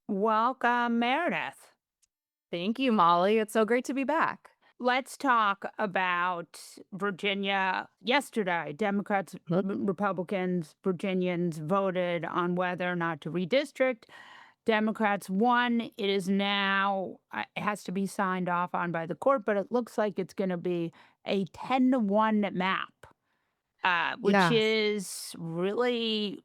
Welcome, Meredith. Thank you, Molly. It's so great to be back. Let's talk about Virginia. Yesterday, Democrats, Republicans, Virginians voted on whether or not to redistrict. Democrats won. It is now, it has to be signed off on by the court, but it looks like it's going to be a 10-1 map, which Yes. is really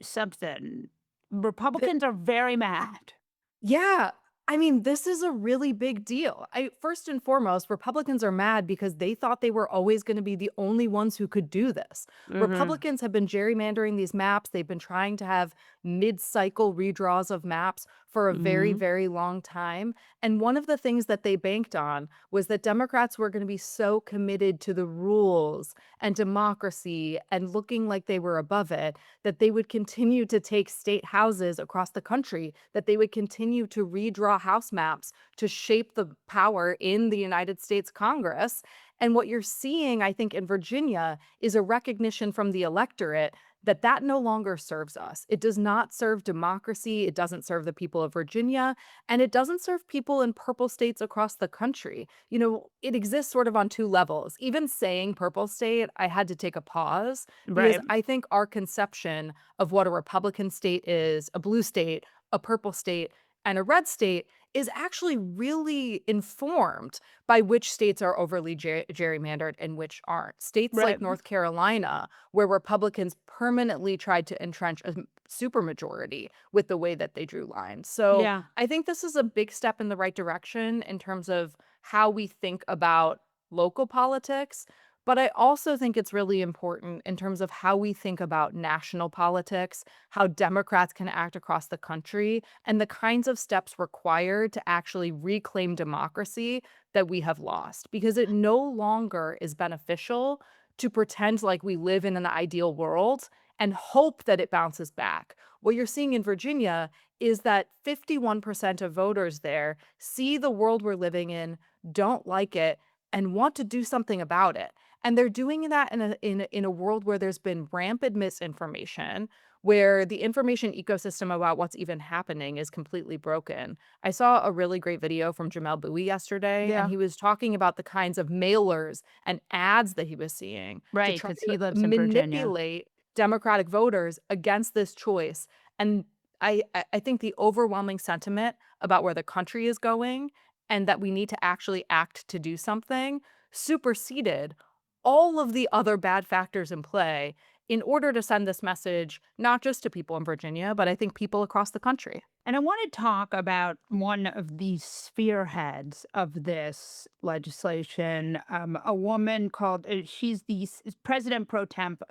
something. The Republicans are very mad. Yeah, I mean, this is a really big deal. First and foremost, Republicans are mad because they thought they were always going to be the only ones who could do this. Hmm. Republicans have been gerrymandering these maps. They've been trying to have mid-cycle redraws of maps for a very, Hmm. very long time. And one of the things that they banked on was that Democrats were going to be so committed to the rules and democracy and looking like they were above it that they would continue to take state houses across the country, that they would continue to redraw house maps to shape the power in the United States Congress. And what you're seeing, I think, in Virginia is a recognition from the electorate that that no longer serves us. It does not serve democracy. It doesn't serve the people of Virginia, and it doesn't serve people in purple states across the country. It exists sort of on two levels. Even saying purple state, I had to take a pause because Right. I think our conception of what a Republican state is, a blue state, a purple state, and a red state is actually really informed by which states are overly gerrymandered and which aren't. States Right. like North Carolina, where Republicans permanently tried to entrench a supermajority with the way that they drew lines. So Yeah. I think this is a big step in the right direction in terms of how we think about local politics. But I also think it's really important in terms of how we think about national politics, how Democrats can act across the country, and the kinds of steps required to actually reclaim democracy that we have lost. Because it no longer is beneficial to pretend like we live in an ideal world and hope that it bounces back. What you're seeing in Virginia is that 51% of voters there see the world we're living in, don't like it, and want to do something about it. And they're doing that in a world where there's been rampant misinformation, where the information ecosystem about what's even happening is completely broken. I saw a really great video from Jamel Bowie yesterday, and Yeah. he was talking about the kinds of mailers and ads that he was seeing to Right. try Because to he lives in Virginia. manipulate Democratic voters against this choice. And I think the overwhelming sentiment about where the country is going and that we need to actually act to do something superseded all of the other bad factors in play in order to send this message, not just to people in Virginia, but I think people across the country. And I want to talk about one of the spearheads of this legislation, a woman called, she's the president pro temp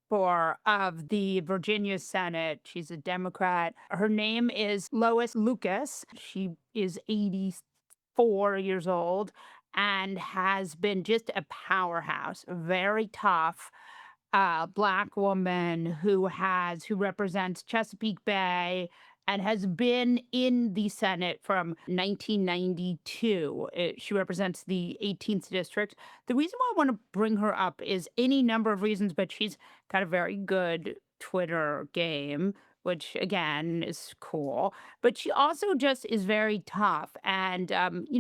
for of the Virginia Senate. She's a Democrat. Her name is Lois Lucas. She is 84 years old and has been just a powerhouse, very tough Black woman who represents Chesapeake Bay and has been in the Senate from 1992. She represents the 18th district. The reason why I want to bring her up is any number of reasons, but she's got a very good Twitter game, which again is cool. But she also just is very tough. And,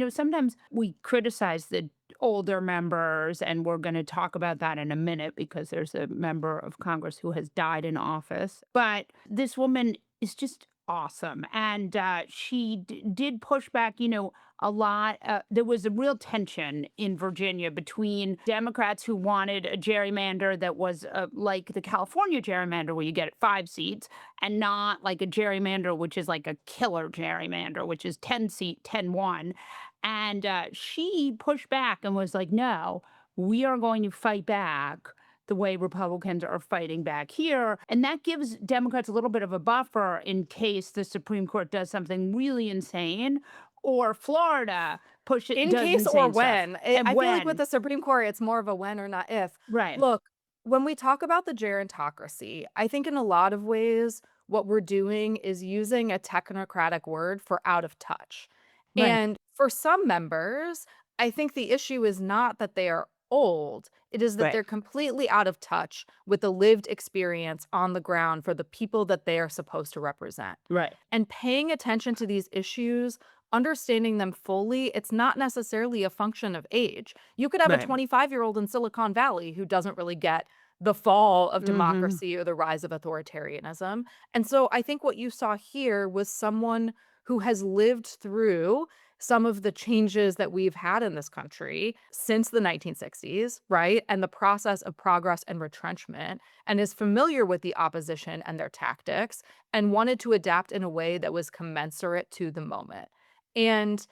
sometimes we criticize the older members, and we're going to talk about that in a minute because there's a member of Congress who has died in office. But this woman is just awesome. And she did push back, a lot. There was a real tension in Virginia between Democrats who wanted a gerrymander that was like the California gerrymander, where you get 5 seats, and not like a gerrymander, which is like a killer gerrymander, which is 10 seat, 10-1. And she pushed back and was like, no, we are going to fight back the way Republicans are fighting back here. And that gives Democrats a little bit of a buffer in case the Supreme Court does something really insane or Florida In does case or insane stuff. when. And I feel like with when, the Supreme Court, it's more of a when or not if. right, Look, when we talk about the gerontocracy, I think in a lot of ways, what we're doing is using a technocratic word for out of touch. right, And for some members, I think the issue is not that they are old. It is that Right. they're completely out of touch with the lived experience on the ground for the people that they are supposed to represent. Right. And paying attention to these issues, understanding them fully, it's not necessarily a function of age. You could have a Right. 25-year-old in Silicon Valley who doesn't really get the fall of Mhm. democracy or the rise of authoritarianism. And so I think what you saw here was someone who has lived through some of the changes that we've had in this country since the 1960s, right? And the process of progress and retrenchment, and is familiar with the opposition and their tactics, and wanted to adapt in a way that was commensurate to the moment. And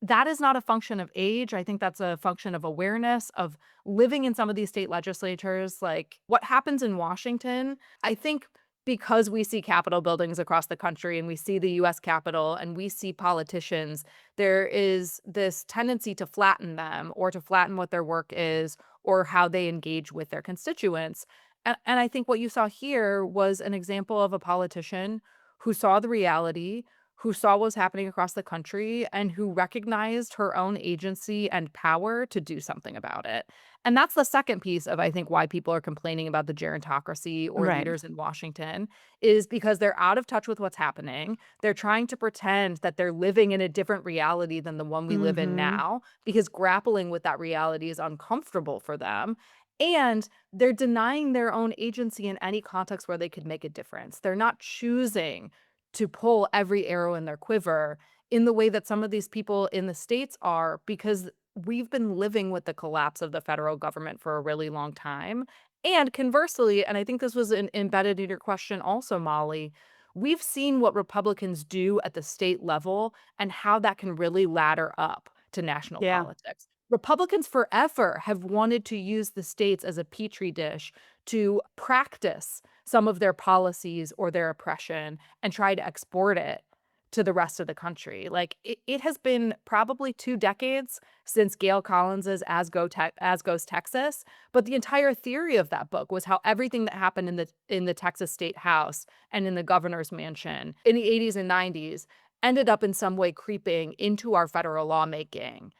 that is not a function of age. I think that's a function of awareness, of living in some of these state legislatures. Like what happens in Washington, I think because we see Capitol buildings across the country and we see the US Capitol and we see politicians, there is this tendency to flatten them or to flatten what their work is or how they engage with their constituents. And I think what you saw here was an example of a politician who saw the reality, who saw what was happening across the country, and who recognized her own agency and power to do something about it. And that's the second piece of, I think, why people are complaining about the gerontocracy or Right. leaders in Washington is because they're out of touch with what's happening. They're trying to pretend that they're living in a different reality than the one we live in Mhm. now, because grappling with that reality is uncomfortable for them. And they're denying their own agency in any context where they could make a difference. They're not choosing to pull every arrow in their quiver in the way that some of these people in the states are, because we've been living with the collapse of the federal government for a really long time. And conversely, and I think this was embedded in your question also, Molly, we've seen what Republicans do at the state level and how that can really ladder up to national Yeah. politics. Republicans forever have wanted to use the states as a petri dish to practice some of their policies or their oppression and try to export it to the rest of the country. Like it has been probably 2 decades since Gail Collins's As Goes Texas, but the entire theory of that book was how everything that happened in the Texas State House and in the governor's mansion in the 80s and 90s ended up in some way creeping into our federal lawmaking,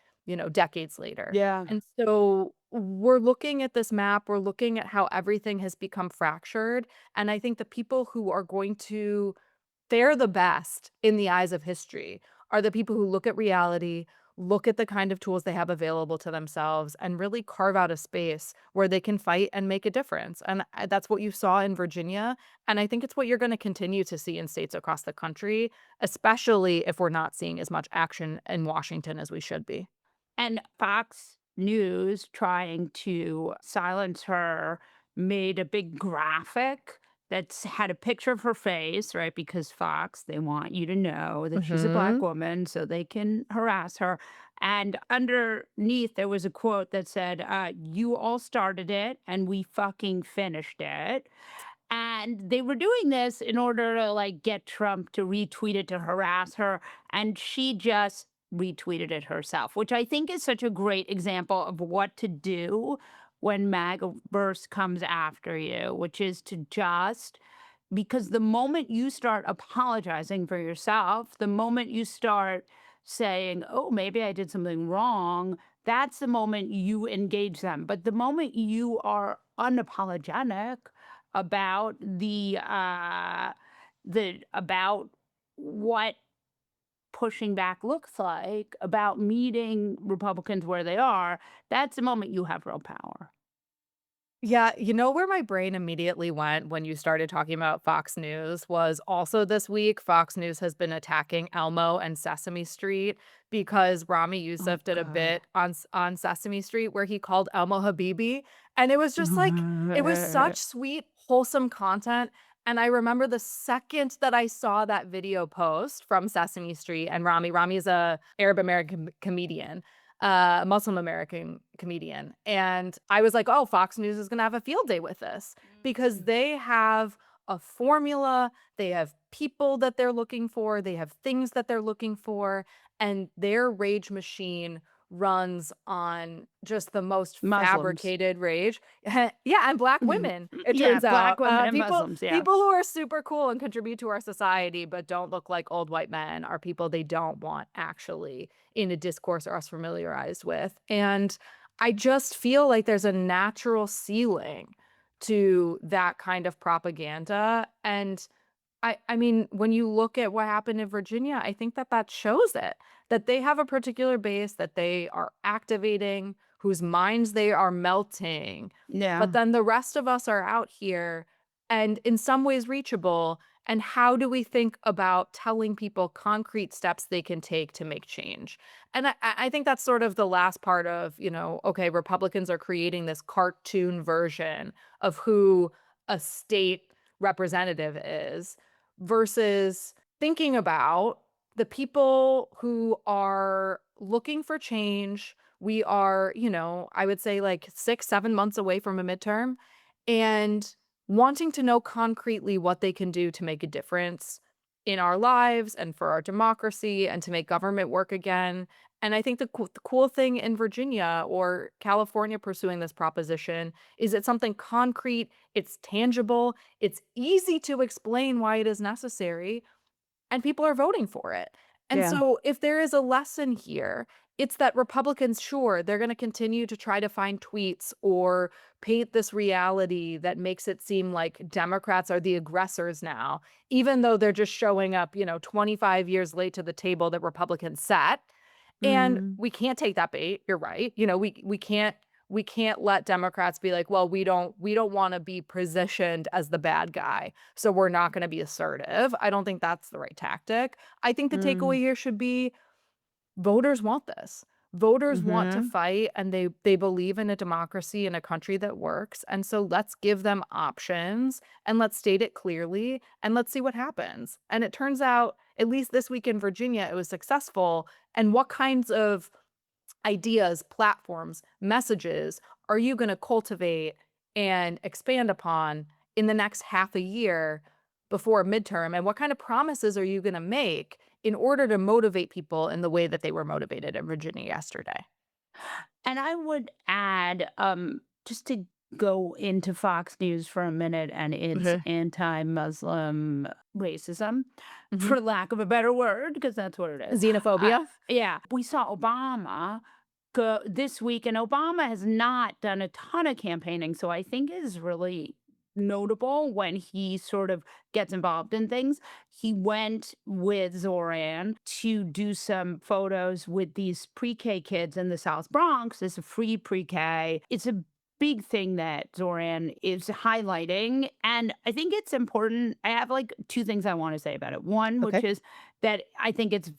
decades later. Yeah. And so we're looking at this map, we're looking at how everything has become fractured, and I think the people who are going to fare the best in the eyes of history are the people who look at reality, look at the kind of tools they have available to themselves, and really carve out a space where they can fight and make a difference. And that's what you saw in Virginia. And I think it's what you're going to continue to see in states across the country, especially if we're not seeing as much action in Washington as we should be. And Fox News, trying to silence her, made a big graphic that's had a picture of her face, right? Because Fox, they want you to know that she's a black Mhm. woman so they can harass her. And underneath, there was a quote that said, "You all started it and we fucking finished it." And they were doing this in order to like get Trump to retweet it to harass her. And she just retweeted it herself, which I think is such a great example of what to do when MAGAverse comes after you, which is to just because the moment you start apologizing for yourself, the moment you start saying, "Oh, maybe I did something wrong," that's the moment you engage them. But the moment you are unapologetic about the about what pushing back looks like, about meeting Republicans where they are, that's the moment you have real power. Yeah, where my brain immediately went when you started talking about Fox News was also this week, Fox News has been attacking Elmo and Sesame Street because Rami Oh Youssef did a god. bit on Sesame Street where he called Elmo Habibi, and it was just like it was such sweet, wholesome content, and I remember the second that I saw that video post from Sesame Street and Rami is a Arab American comedian, Muslim American comedian. And I was like, oh, Fox News is going to have a field day with this because Mm. they have a formula, they have people that they're looking for, they have things that they're looking for, and their rage machine runs on just the most Muslims. fabricated rage. Yeah, and black Mhm. women, it Yeah, turns black out. women and People Muslims, yeah. people who are super cool and contribute to our society but don't look like old white men are people they don't want actually in a discourse or us familiarized with. And I just feel like there's a natural ceiling to that kind of propaganda, and I mean, when you look at what happened in Virginia, I think that that shows it, that they have a particular base that they are activating, whose minds they are melting, but Yeah. then the rest of us are out here and in some ways reachable, and how do we think about telling people concrete steps they can take to make change? And I think that's sort of the last part of, okay, Republicans are creating this cartoon version of who a state representative is versus thinking about the people who are looking for change. We are, I would say like 6, 7 months away from a midterm and wanting to know concretely what they can do to make a difference in our lives and for our democracy and to make government work again. And I think the cool thing in Virginia or California pursuing this proposition is it's something concrete, it's tangible, it's easy to explain why it is necessary, and people are voting for it. And Yeah. so if there is a lesson here, it's that Republicans, sure, they're going to continue to try to find tweets or paint this reality that makes it seem like Democrats are the aggressors now, even though they're just showing up, 25 years late to the table that Republicans set. And Mm, we can't take that bait. You're right. We can't let Democrats be like, well, we don't want to be positioned as the bad guy, so we're not going to be assertive. I don't think that's the right tactic. I think the takeaway mm, here should be voters want this. Voters want to mhm, fight and they believe in a democracy and a country that works. And so let's give them options and let's state it clearly and let's see what happens. And it turns out, at least this week in Virginia, it was successful. And what kinds of ideas, platforms, messages are you going to cultivate and expand upon in the next half a year before a midterm? And what kind of promises are you going to make in order to motivate people in the way that they were motivated in Virginia yesterday? and I would add, just to go into Fox News for a minute and its Okay. anti-Muslim racism, Hmm. for lack of a better word, because that's what it is. Uh, Xenophobia. yeah, we saw Obama go this week, and Obama has not done a ton of campaigning, so I think is really notable when he sort of gets involved in things. He went with Zoran to do some photos with these pre-K kids in the South Bronx. It's a free pre-K. It's a big thing that Zoran is highlighting, and I think it's important. I have like two things I want to say about it. One, which Okay. is that I think it's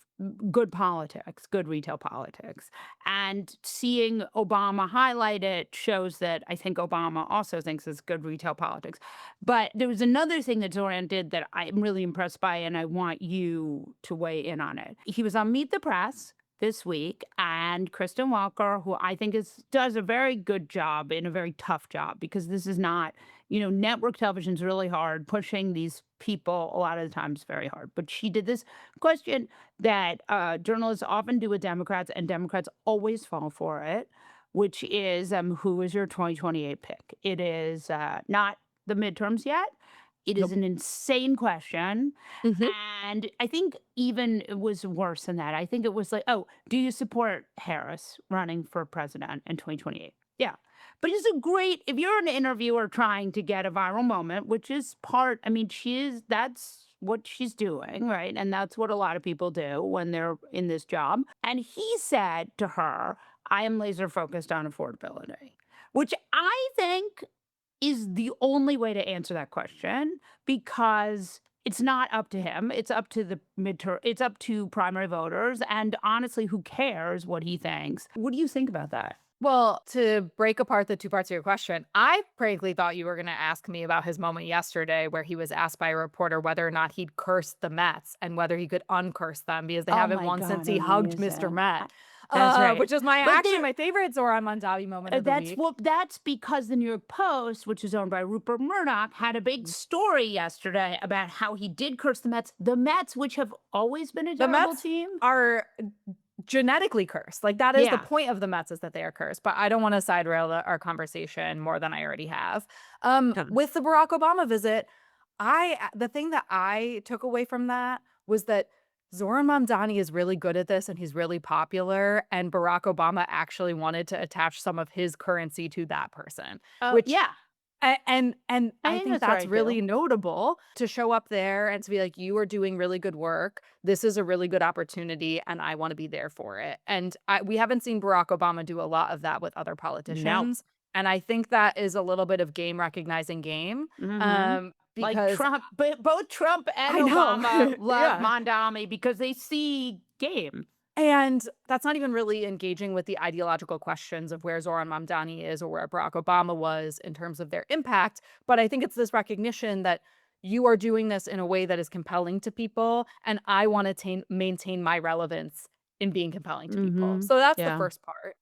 good politics, good retail politics. And seeing Obama highlight it shows that I think Obama also thinks it's good retail politics. But there was another thing that Zoran did that I'm really impressed by, and I want you to weigh in on it. He was on Meet the Press this week, and Kristen Walker, who I think does a very good job in a very tough job, because this is not, network television is really hard. Pushing these people a lot of the times very hard. But she did this question that journalists often do with Democrats, and Democrats always fall for it, which is, who is your 2028 pick? It is not the midterms yet. It is Nope. an insane question. Hmm. And I think even it was worse than that. I think it was like, oh, do you support Harris running for president in 2028? Yeah. But it's a great, if you're an interviewer trying to get a viral moment, which is I mean, that's what she's doing, right? And that's what a lot of people do when they're in this job. And he said to her, I am laser focused on affordability, which I think is the only way to answer that question, because it's not up to him. It's up to the midterm. It's up to primary voters. And honestly, who cares what he thinks? What do you think about that? Well, to break apart the two parts of your question, I frankly thought you were going to ask me about his moment yesterday where he was asked by a reporter whether or not he'd cursed the Mets and whether he could uncurse them because they Oh haven't my won since God, he hugged Mr. amazing. Met, That's right. which is my But actually there, my favorite Zoran Mondavi moment of the week. that's because the New York Post, which is owned by Rupert Murdoch, had a big story yesterday about how he did curse the Mets. The Mets, which have always been a The terrible Mets team. are genetically cursed. Like that is the Yeah. point of the Mets is that they are cursed. But I don't want to side rail our conversation more than I already have. Yeah. With the Barack Obama visit, the thing that I took away from that was that Zohran Mamdani is really good at this and he's really popular, and Barack Obama actually wanted to attach some of his currency to that person, Oh, which yeah. and I I think think that's that's right too. really notable to show up there and to be like, "You are doing really good work. This is a really good opportunity, and I wanna be there for it." And we haven't seen Barack Obama do a lot of that with other No. politicians, and I think that is a little bit of game recognizing game, Hmm. Like because Trump, but both Trump and I know. Obama love Yeah. Mondami because they see game. And that's not even really engaging with the ideological questions of where Zohran Mamdani is or where Barack Obama was in terms of their impact. But I think it's this recognition that you are doing this in a way that is compelling to people, and I want to maintain my relevance in being compelling to people. Hmm. So that's the Yeah. first part.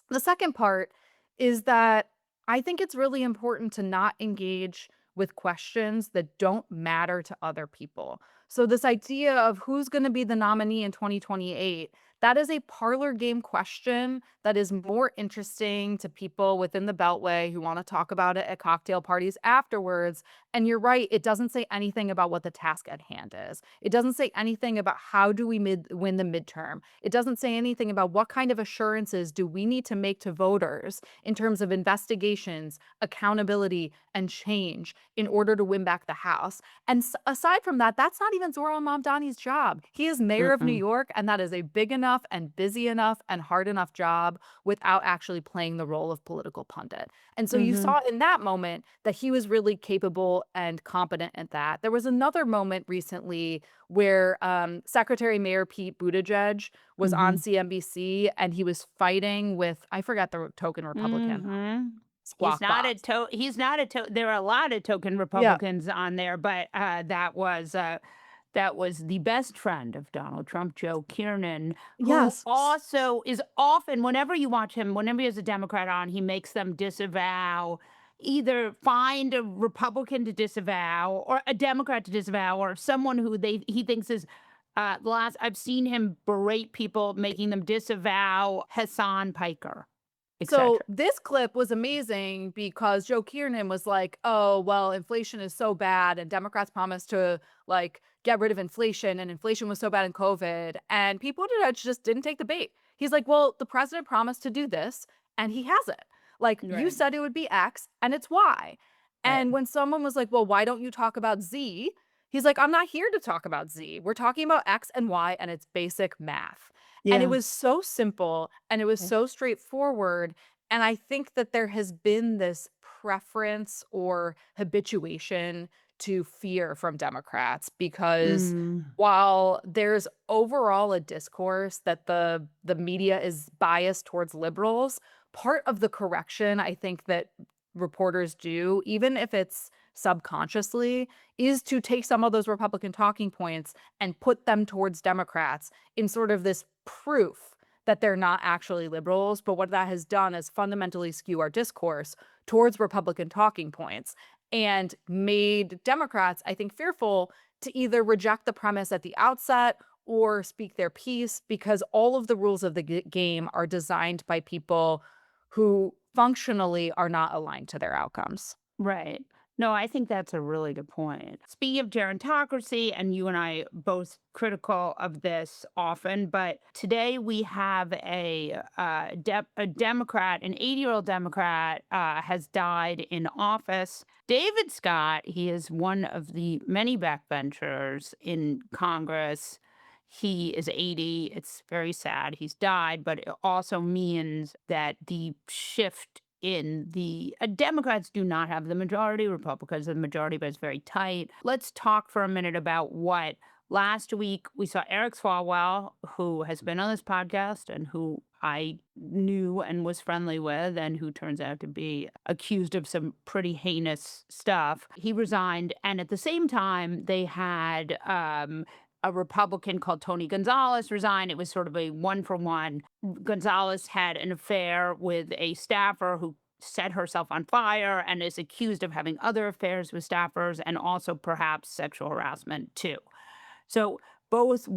The second part is that I think it's really important to not engage with questions that don't matter to other people. So this idea of who's going to be the nominee in 2028, that is a parlor game question that is more interesting to people within the Beltway who want to talk about it at cocktail parties afterwards. And you're right, it doesn't say anything about what the task at hand is. It doesn't say anything about how do we win the midterm. It doesn't say anything about what kind of assurances do we need to make to voters in terms of investigations, accountability, and change in order to win back the House. And aside from that, that's not even Zohran Mamdani's job. He is mayor of New Mm-mm. York, and that is a big enough and busy enough and hard enough job without actually playing the role of political pundit. And so you Hmm. saw in that moment that he was really capable and competent at that. There was another moment recently where Secretary Mayor Pete Buttigieg was on Hmm. CNBC and he was fighting with, I forgot the token Republican, Hmm. Squawk Box. He's not a there are a lot of token Yeah. Republicans on there, but that was the best friend of Donald Trump, Joe Kiernan, who Yes. also is often, whenever you watch him, whenever he has a Democrat on, he makes them disavow, either find a Republican to disavow or a Democrat to disavow or someone who he thinks is the last I've seen him berate people, making them disavow Hassan Piker, So etc. this clip was amazing because Joe Kiernan was like, "Oh, well, inflation is so bad and Democrats promised to like get rid of inflation and inflation was so bad in COVID." And people just didn't take the bait. He's like, "Well, the president promised to do this and he hasn't. Like you Right. said it would be X and it's Y." Right. And when someone was like, "Well, why don't you talk about Z?" He's like, "I'm not here to talk about Z. We're talking about X and Y and it's basic math." And it Yeah. was so simple and it was Yeah. so straightforward, and I think that there has been this preference or habituation to fear from Democrats because Mm. while there's overall a discourse that the media is biased towards liberals, part of the correction I think that reporters do, even if it's subconsciously, is to take some of those Republican talking points and put them towards Democrats in sort of this proof that they're not actually liberals, but what that has done is fundamentally skew our discourse towards Republican talking points and made Democrats, I think, fearful to either reject the premise at the outset or speak their piece because all of the rules of the game are designed by people who functionally are not aligned to their outcomes. Right. No, I think that's a really good point. Speaking of gerontocracy, and you and I both critical of this often, but today we have a Democrat, an 80-year-old Democrat, has died in office. David Scott, he is one of the many backbenchers in Congress. He is 80. It's very sad. He's died, but it also means that the shift in the Democrats do not have the majority, Republicans have the majority, but it's very tight. Let's talk for a minute about what last week we saw Eric Swalwell, who has been on this podcast and who I knew and was friendly with, and who turns out to be accused of some pretty heinous stuff. He resigned. And at the same time, they had a Republican called Tony Gonzalez resign. It was sort of a one for one. Gonzalez had an affair with a staffer who set herself on fire and is accused of having other affairs with staffers and also perhaps sexual harassment too. So both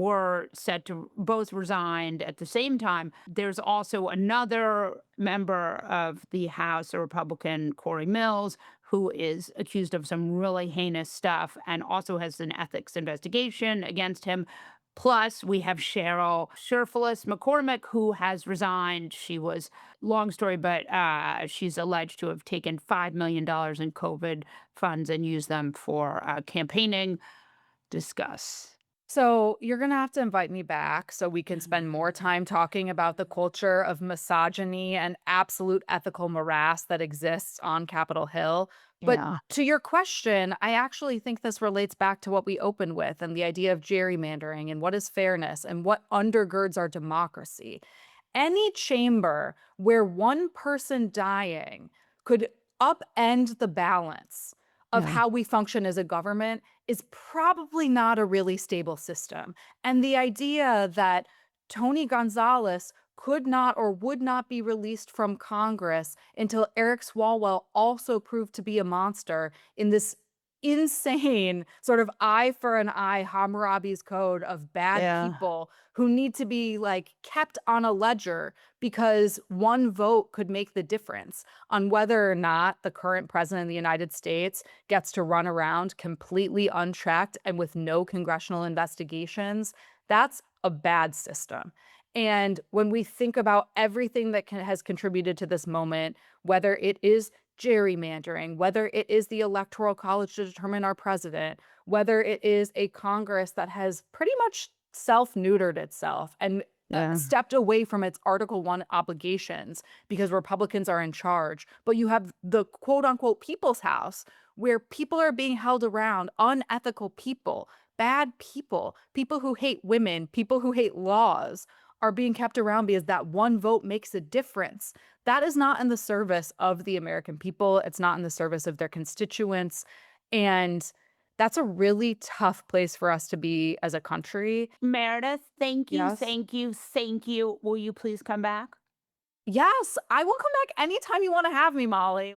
resigned at the same time. There's also another member of the House, a Republican, Corey Mills, who is accused of some really heinous stuff and also has an ethics investigation against him. Plus, we have Cheryl Sherfulis McCormick, who has resigned. She was, long story, but she's alleged to have taken $5 million in COVID funds and used them for campaigning. Discuss. So you're going to have to invite me back so we can spend more time talking about the culture of misogyny and absolute ethical morass that exists on Capitol Hill. But Yeah. to your question, I actually think this relates back to what we opened with and the idea of gerrymandering and what is fairness and what undergirds our democracy. Any chamber where one person dying could upend the balance of Yeah. how we function as a government is probably not a really stable system. And the idea that Tony Gonzalez could not or would not be released from Congress until Eric Swalwell also proved to be a monster in this insane sort of eye for an eye Hammurabi's code of bad Yeah. people who need to be like kept on a ledger because one vote could make the difference on whether or not the current president of the United States gets to run around completely unchecked and with no congressional investigations. That's a bad system. And when we think about everything that has contributed to this moment, whether it is gerrymandering, whether it is the electoral college to determine our president, whether it is a Congress that has pretty much self-neutered itself and Yeah. stepped away from its Article 1 obligations because Republicans are in charge. But you have the quote unquote people's house where people are being held around, unethical people, bad people, people who hate women, people who hate laws are being kept around because that one vote makes a difference. That is not in the service of the American people. It's not in the service of their constituents. And that's a really tough place for us to be as a country. Meredith, thank you, Yes. thank you, thank you. Will you please come back? Yes, I will come back anytime you wanna have me, Molly.